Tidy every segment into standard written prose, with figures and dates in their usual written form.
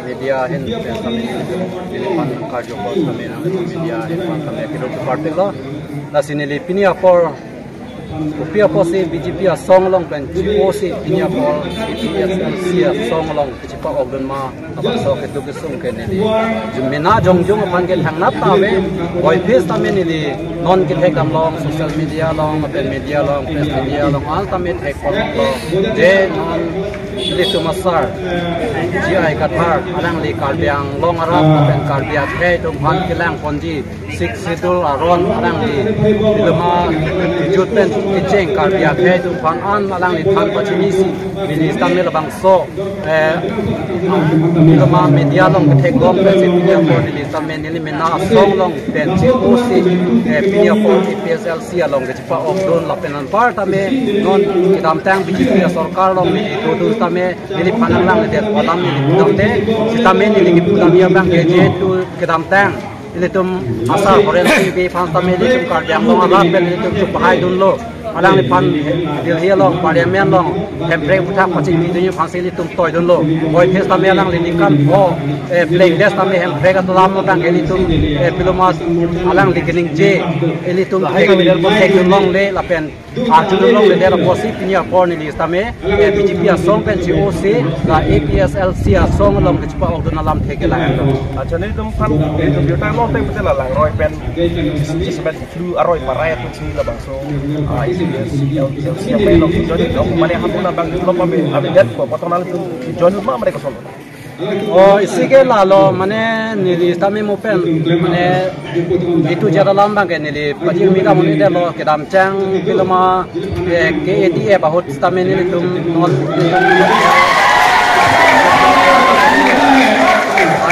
media hin kami Pilipan karjo pos kami media hin kami kilo party lo la sinili pinia por upia posi BJP song long pen GOC pinia por CPSLC song long chipa ogdon ma abang so ke duk sung ke ni jumena jongjong pan ke thang na ta we boy face ta men ni non ke thek am long social media long pen media long press media long all ta me thek por lo je non litu masar GI kathar alang li kalbiang long arab pen kalbia the to pan ke lang ponji 6 sidul aron alang li lama jut pen cheng kalbia the to pan an alang li than pachini si minister me labang so lama media long ke thek long pen media for ni samen ni mena song long pen GOC media for PSLC along ke pa of don la pen an par ta me non kidam tang BJP sarkar long ni to tame ni panang lang de walam ni domte sitame ni ligi pudamia bang je tu kedam tang ini tum asal forensic be pan tame ni tum kar jam long ala pen ni tum chup hai dun lo alang ni pan dil hi long parliament long temple puthak paching ni ni pan seli tum toy dun lo boy face tame alang ni kan ho playing des tame hem brega to lam bang eli tum pilomas alang ligining je eli tum thek long le la pen long le der posi pinia por ni tame BJP song pen GOC la APSLC song long ke pa ogdon alam theke la acha ni tum pan computer long te pete la lang roi pen semet flu aroi parai tu chi la bang so APSLC apa long jadi long mane hamuna bang lo pa be abedet ko patronal tu join ma mereka solo oh isike lalo mane nili tame mo pen mane itu jara lambang ke nili pajing mi ka mo ni de lo kedam chang piloma ke ATA bahut tame nili tum non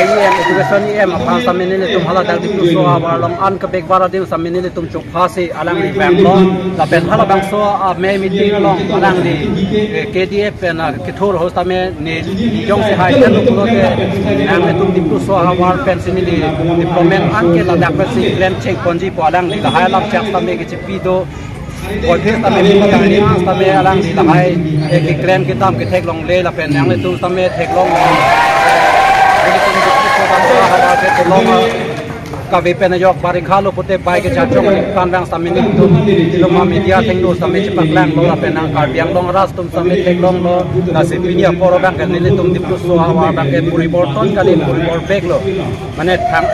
IEM education IEM apa tame nili tum hala dak dipu so awar long an ke bek bara dim tame nili tum chuk phase alang li bang lo la pen hala bang so me meeting long alang li KDF na kithor host tame ni jong se hai tan lo ke nang le tum dipu so awar pen sinili diplomat an ke la dak si grand check konji po alang li la hai lam chak tame ke chipi do boy face tame ni yang ni tame alang li la hai ke grand ke tam ke thek long le la pen nang le tum tame thek long kabe pen yok baring khalo pote bai ke cha chong kan bang samin tu loma media theng no samin chipak lang lo la pen ang kar biang long ras tum samin thek long lo na se pinia poro bang kan ni tum dip so hawa bang ke puri borton kali puri bor bek lo mane thang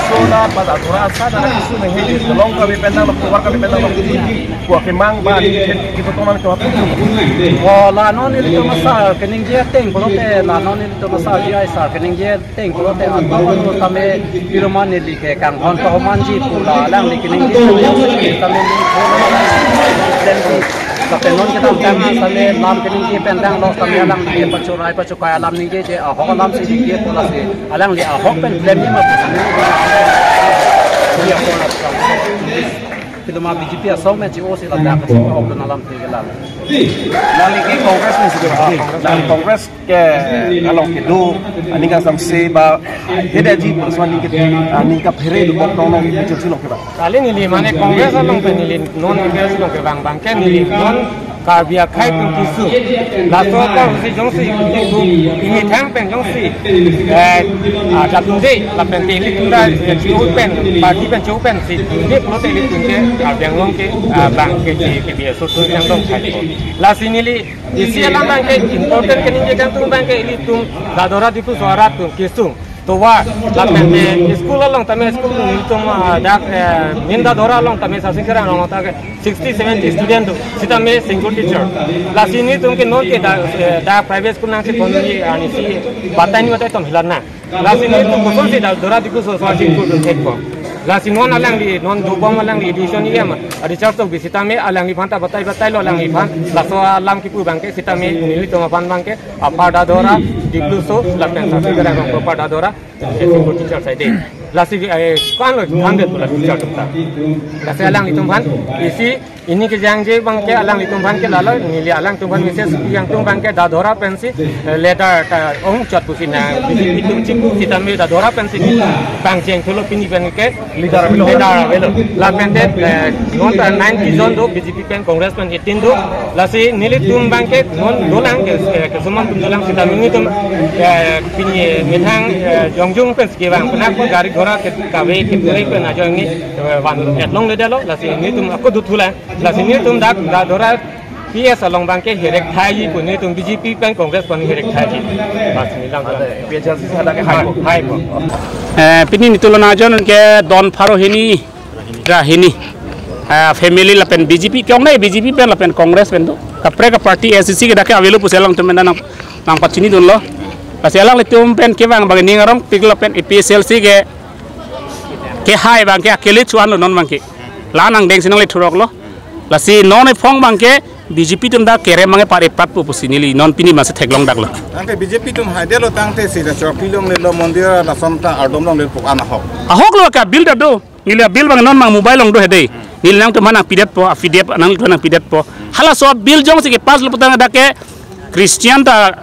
sola pada aturan sana isu menghiji long kabe pen lang keluar kabe pen lang buah kemang ba kita toman ke apa oh la non ni tu masal kening je teng polote la non ni tu masal dia sar kening je teng polote atau tame piroman ni like kang hon to manji pula lang ni kening je tame ni tapi non kita tengah sampai lam kening je pendang lo tame lang ni pacurai pacukai alam ni je ahok alam si je pula si alang li ahok pen blame ni ma dia pun kita mah BJP asal macam GOC lah dah kerja ogdon alam tiga lah. Lalu ke Kongres ni sebenarnya. Lalu Kongres ke kalau kedu, ani kan sampai bah ada ji persoalan ni kita ani kan pere lu potong lagi kecil sih lokal. Kali ni mana Kongres along penilin non Kongres long ke bang ke nilin non karbiak kai pun kisu. Lalu apa si jongsi itu ini tempen jongsi. Jatuh deh, lapen tilik kita jauh pen, parti pen jauh pen si. Ini perlu tilik kita karbiak long ke bang ke biasa susu yang long kai. Lalu sini li isi alam bang ke important ke ni jangan tu bang ke ini tu dadora itu suara tu kisu. तो वह लगते हैं स्कूल लोग तमें स्कूल तुम डाक मिंदा दौरा लोग तमें सासिंग करा लोग तक 60-70 स्टूडेंट सीता में सिंगल टीचर क्लास ini तुम के नोट के डाक प्राइवेट स्कूल ना से पढ़ने आने से बातें नहीं बताए तुम हिलाना क्लास ini तुम कौन से दौरा दिखो सोसाइटी को तुम take को class non alang di non dubong alang di edition ni ama ada charto bisita me alang di phanta batai lo alang di phan laso alam ki pu bangke sita me nili to pan bangke apa da dora diplu so lapen sa segera ko pada dora single teacher side lasi kan lo tumpang det lasi jauh tumpang lasi alang tumpang isi ini kejang je bang ke alang tumpang ke lalu nili alang tumpang isi yang tumpang ke dadora pensi leda ong cat pusina itu cipu kita mi dadora pensi bang jeng tulo pini ben ke leda velo la pendet non 90 zone do BJP pen Congress pen 18 do lasi nili tumpang ke non dolang ke semua dolang kita mi tum pini metang jongjung pen sekebang pernah pun garis Gora ke kawe ke turai pe na jangi wan etlong le dalo la sini tum aku dutula la sini tum dak da dora PS along bangke herek thai pu ni tum BJP pen Congress pen herek thai bas ni lang PSLC ada ke hai po pini nitulo na jon ke don pharo hini rahini family la pen BJP kyong nei BJP pen la pen Congress pen do kapre ka party SCC ke dake avelu puselang tum nang nang pachini dun lo paselang le tum pen ke bang bagni ngarong pigla pen PSLC ke hai bang ke akele chuan lo non bang ke la nang deng sinang le thurok lo la si non e phong bang ke BJP tum da kere mange pare pat pu pusinili non pini ma se theklong dak lo angke BJP tum haide lo tangte sida chokilong le lo mondir la somta ardom long le pok ana hok ahok lo ka bil da do nila bil bang non mang mobile long do hede nil nang tum hanang pidet po affidavit nang tu nang pidet po hala so bil jong se ke pas lo putang da ke Christian ta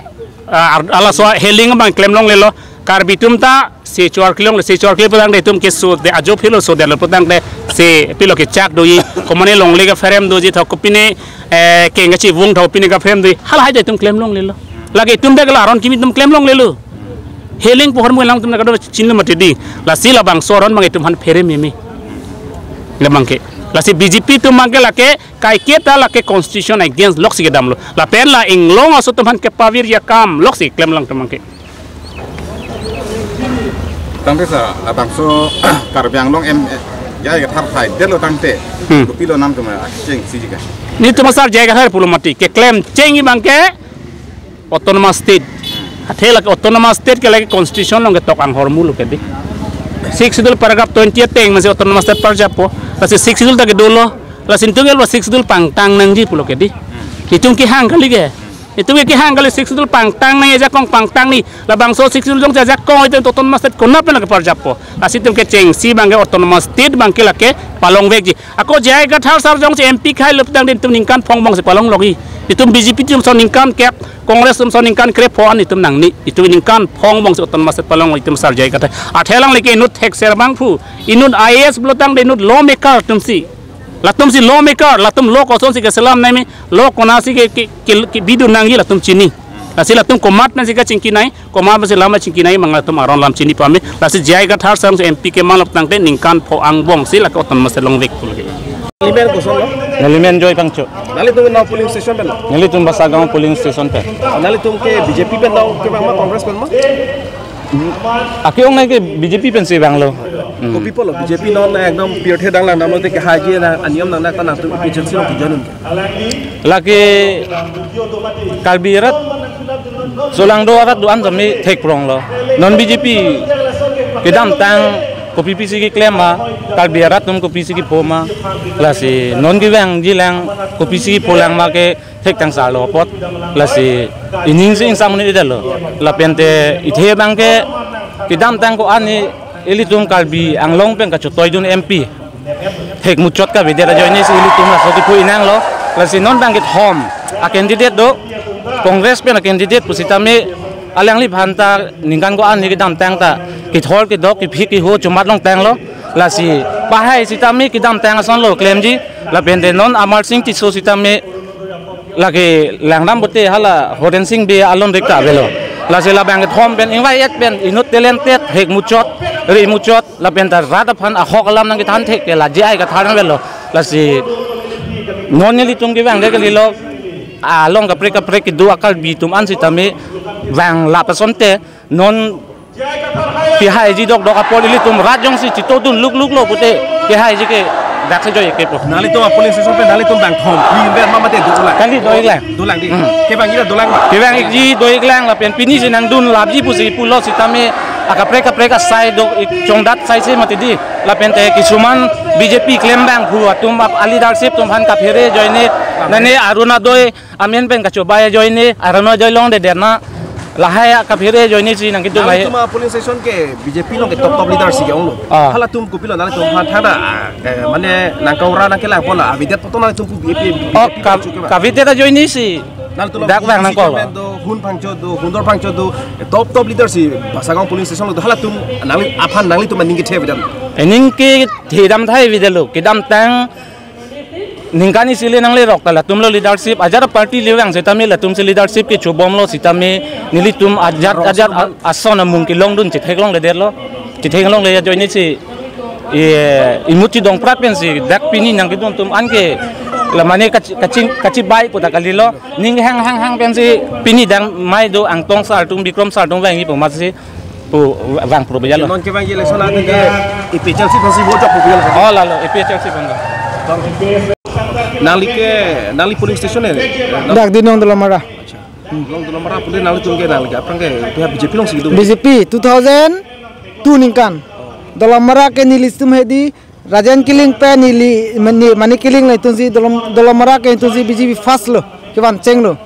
ala so heling bang claim long le lo karbitum ta se chorklong se chorkle putang de tum ke so de ajo philo so de lo putang de se pilo ke chak doi komane long le ga frame do ji tho kopine ke ngachi wung tho pine ga frame doi hal hai de tum claim long le lo lage tum de la ron kimi tum claim long le lo heling pohon mo lang tum na ga chin mate di la sila bang soron mang tum han fere memi le mangke la si BJP tum mangke la ke kai ke ta la ke constitution against loksi ke dam lo la pen la inglong aso tum han ke pavir ya kam loksi claim lang tum mangke tangte sa abang so karbyang long em jai ga thar thai delo tangte pilo nam tum cheng sijika ni tum sar jai ga thar pulomati ke claim chengi bangke autonomous state athela ke autonomous state ke lagi constitution long ke tok ang hormulu ke di 6 sidul paragraph 20 teng masih autonomous state parjapo la si 6 sidul ta ke dolo la sintungel wa 6 sidul pangtang nang ji pulo ke di hitung ki hang kali ke itu ke hang kali 6 sidul pangtang nang ja kong pangtang ni la bang so 6 sidul jong ja kong itu autonomous state kona pe ke parjapo la situm ke cheng si bang ke autonomous state bang ke la ke palong vek ji ako jai ga thar sar jong se MP khai lup dang din tum ningkan phong bang se palong logi itu BJP tum so ningkan ke Congress tum so ningkan kre phon itum nang ni itu ningkan phong bang se autonomous state palong itum sar jai ga tha athelang le ke inut thek ser bang fu inut IAS blotang de inut lawmaker tum si latum si lawmaker latum law koson si ke salam nai me law kona si ke bidu nangi latum chini lasi latum komat na si ka chingki nai komat ba si lama chingki nai mang latum aron lam chini pame lasi jai ga thar sang MP ke malap tang te ningkan pho ang bong si la ko ton mas long vek pul ge Limen koson lo Nalimen joy pangcho nali tum na polling station ben nali tum basagam polling station pe nali tum ke BJP ben lo ke bang ma Congress ben ma aki ong nai ke BJP pen si bang lo ko people of BJP non na ekdom pure the dang lang nam lo te ke haji na aniam nang na ta na tu PSLC lo ki janun lagi kalbirat solang do arat duan jami thek prong lo non BJP kedam tang ko PPC ki claim ma kalbirat tum ko PPC ki poma lasi non ki bang jilang ko PPC ki polang ma ke thek tang sa lo pot lasi ining sing samne idalo la pente ithe bang ke kedam tang ko ani elitum kalbi anglong pen ka chotoi dun MP thek muchot ka videra joine si elitum la soti phu inang lo lasi non bang ke hom a candidate do Congress pen a candidate pusitame alang li phanta ningkan ko an ni dam tang ta ki thol ki dok ki phik ki ho chumat long tang lo la si bahai sitami ki dam tang ason lo claim ji la bende non Amar Singh ti so sitame la ke langnam bote hala Horen Singh be alon rekta belo la se la bang thom ben ingwai et ben inut talented hek muchot ri muchot la ben ta rada phan a hok lam nang ki than thek ke la jai ka than belo la si non ni tum ki bang de ke li lo a long ka prek ki du akal bi tum an sitame vang la pasonte non ki hai ji dok dok apol li tum rajong si chito dun luk lo pute ki hai ji ke dak se joy ke po nali tum polling station pe nali tum bang thom pi ben ma ma te du lang kan li doi lang di ke bang ira du lang ke bang ji doi lang la pen pini sinang dun lab ji pusi pulo sitame aka prek sai dok chongdat sai se mate di la pen te kisuman BJP claim bang hu tum ap leadership tum han ka phere joine nane aruna doi amen pen ka chobaya joine aruna joy long de derna lahaya kapire join ni si nang kitu lahaya tuma polling station ke BJP lo ke top leader si ke ong lo hala tum ko pilo nang tum thada mane nang kaura nang kela pola abidet poto nang tum BJP kapite ta join ni si dak bang nang ko hun pangcho do hundor pangcho do top leader si basagong polling station lo hala tum nang aphan nang tum ning ke the bidam ening ke thidam thai videlo kidam tang ningkani sile nang le rok tala tum lo leadership ajar party lewang setami la tum se leadership ke chobom lo sitami nili tum ajar asona mung ki long dun che theklong le der lo che theklong le join ni si imuti dong prapen si dak pini nang ki tum an ke la mane kachi bai puta kalilo ning hang pen si pini dang mai do ang tong sar tum bikrom sar tum wangi po mas si pu wang pro bejalo non ke wang election la ke ipechal si pasi vote po bejalo oh la lo ipechal si banga nali polling station dak dinong Dalamara long Dalamara polling nali tum ke nali aprang ke pihak BJP long si BJP 2002 ningkan Dalamara ke nilistum hedi Rajan Killing pe nili mani killing lai tunsi Dalamara ke tunsi BJP fast lo kiwan ceng lo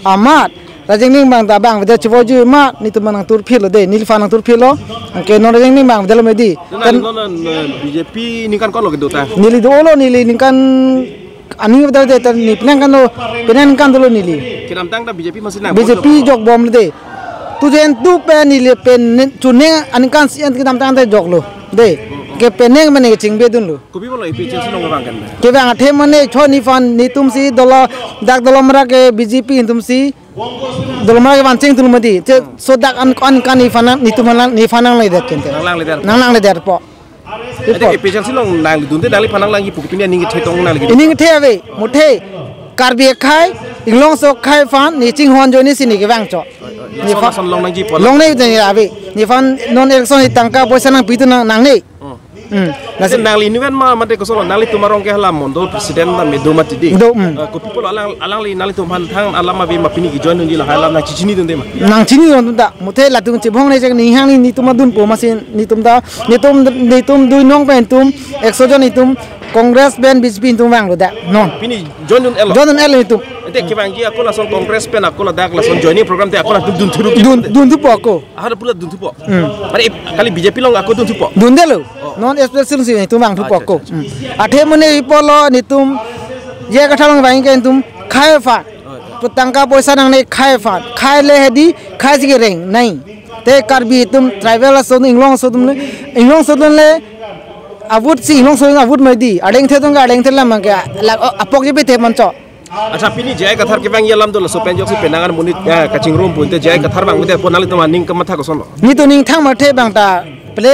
amat Rajan ning bang da bang veda chwoju ma ni tu manang tur philo de nil fanang tur philo ke non Rajan ning bang veda medi kan BJP ningkan ko lo ke dota nili do lo nili ningkan ani veda de tan ni penan kan do lo nili kinam tang da BJP masih nang BJP jok bom le de tu jen tu pe nili pen chune ankan sian kinam tang de jok lo de ke peneng mane chingbe dun lo ko bi bolo ipechal si long bang kan ke bang athe mane choni fan ni tum si dola dak Dalamara ke BJP tum si Dalamara ke wancing tul madi so dak an kan ni fanang ni tumalang ni fanang lai det kente nang le der po ipechal si long nang dun te dali fanang lang ki pukpin ning ke thetong nang lagi ning the ave muthe karbi khai inglong so khai fan ni ching hon joni si ni ke bang cho ni fa long nang ji po long nei de ave ni fan non election ni tangka poisa nang pitu nang nei nasi nali ni kan mate ko solo nali tumarong ke halam mondol presiden na medo matidi ko people alang li nali tumhan thang alama be mapini ki join ni la halam na chichini dun de ma nang chini don da muthe la tung chibong nei ni hang ni tumadun po masin ni tumda ni tum dui nong pen tum 100 jon ni tum Congress ben BJP tum wang lo da non pini join dun el ni tum ete ke bang aku la son Congress pen aku la dak la son joining program te aku la dun tu po ko ada pula dun tu po mari kali BJP long aku dun tu po dun de lo non expression si tum wang tu po ko athe mane ipolo ni tum je kathalong bang ke tum khai fa tangka poisa nang nei khai fa khai le hedi khai si reng nai te karbi tum tribal so inglong so le avut si inglong so avut mai di adeng the tung ga adeng the lam ga apok je pe the mancho acha pini jai kathar ke bang yalam do so penjok si penangan munit kaching room punte jai kathar bang mute ponali to maning kamatha ko sono ni to ning thang ma the bang ta ple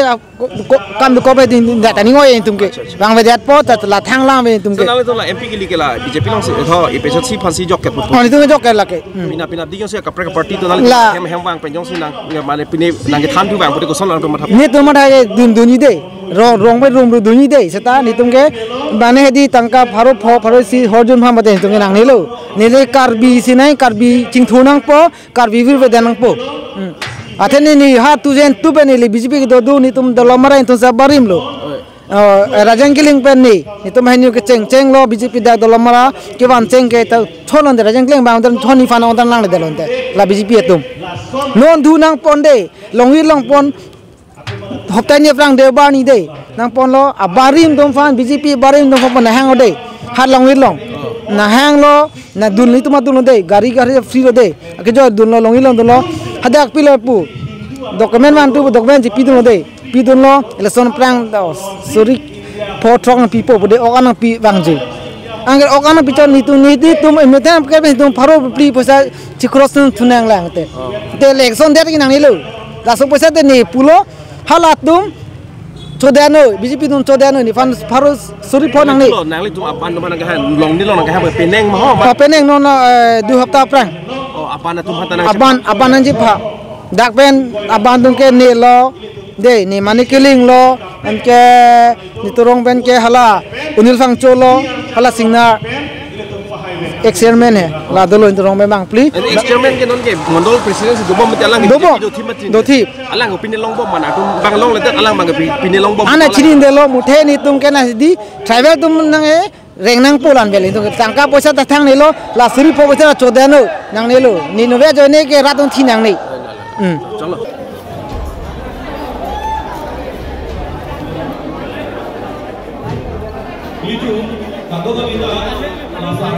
kam ko be din da tani ngoi tum ke bang be dat po ta la thang lang be tum ke nali to la MP ke like la BJP long se tho ipesat si phansi jok ke put ni to jok ke la ke pina digong se kapre party to nali hem bang penjong si nang mane pini nang ke tham tu bang pute ko sono to matha ni to ma dai dun ni de rong be rum duni de seta ni tum ke bane hedi tangka pharo si horjun pham bate tum ke nang ni lo ni le karbi si nai karbi ching thunang po karbi vir be danang po atheni ni ha tu jen tu be ni le BJP ke do ni tum Dalamara tum sa barim lo Rajan Killing pen ni tum hanu ke ceng lo BJP da Dalamara ke wan ceng ke ta cholon de Rajan Killing bang dan thoni fan on dan lang de dalon de la BJP tum non du nang pon de longi long pon hoptai ni frang de ba ni de nang pon lo abarim dom fan BJP barim dom pon na hang ode hat long wi long na hang lo na dun ni tuma dun de gari free lo de ke jo dun lo long wi long dun lo hadak pilar pu document man tu document ji pi dun lo election prang da sorry for strong people bude okan pi bang ji angger okan pi chon ni tum emetam ke tum pharo pri posa chikros tunang lang te election de ki nang ni lo la so posa de ni pulo halat tum chodano BJP tum chodano ni fan pharo sorry phone nang ni tum apan mana ga long ni long ga ha peneng ma ho ba peneng non 2 hafta prang oh apan tum hatan apan nang ji pha dak pen aban tum ke ni lo de ni mani killing lo anke ni turong pen ke hala unil phang cholo hala singna ex-chairman hai la dolo interong me bang pli ex-chairman ke non ke mondol president se dobom te alang do thi alang opinion long bom mana tum bang long le alang bang opinion long bom ana chirin de lo muthe ni tum ke na di tribal tum nang e reng nang polan bele tum tangka poisa ta thang ni lo la suri po poisa chodano nang ni lo ni no ve jo ne ke ratung thi nang ni चलो itu kanggo kita rasa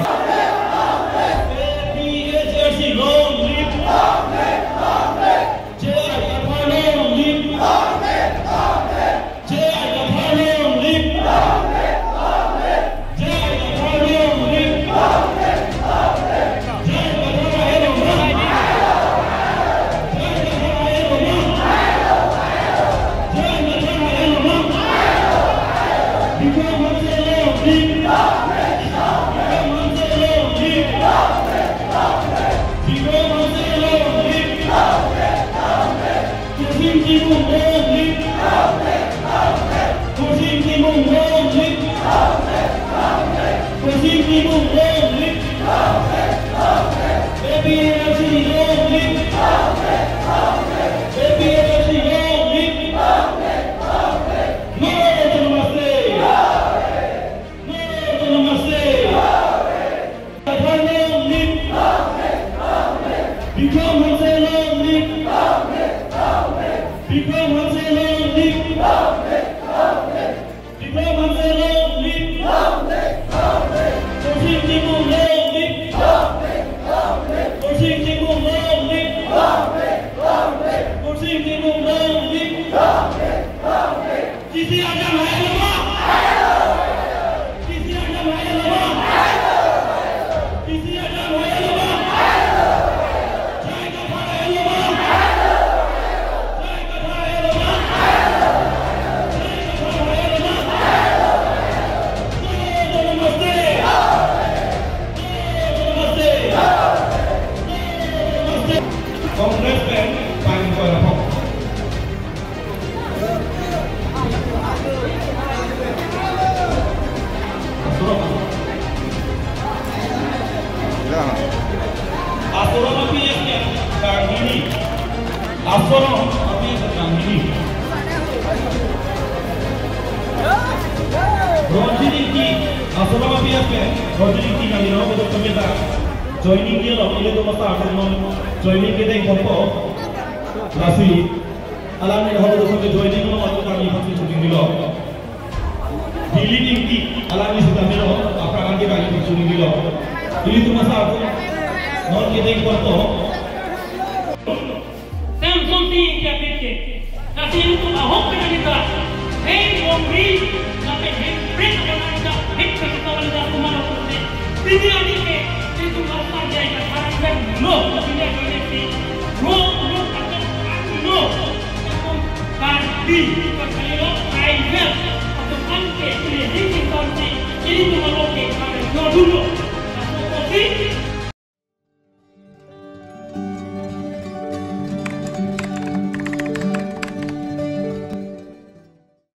joining dia loh, ini tuh masa aku mau joining kita yang kompo, nasi, alam ini kalau tuh sampai joining loh, aku kami pasti shooting dulu. Dili tinggi, alam ini sudah dulu, apa lagi kami pasti shooting dulu. Ini tuh masa aku, non kita yang kompo. Samsung tinggi apa nasi ini tuh ahok kita, hey Omri, sampai hey Prince apa lagi, hey Prince apa lagi, kumara pun, ini ada ke. Itu apa yang akan no, tidak boleh no, no, tapi kalau private atau angke ini konti ini cuma oke, kalau dulu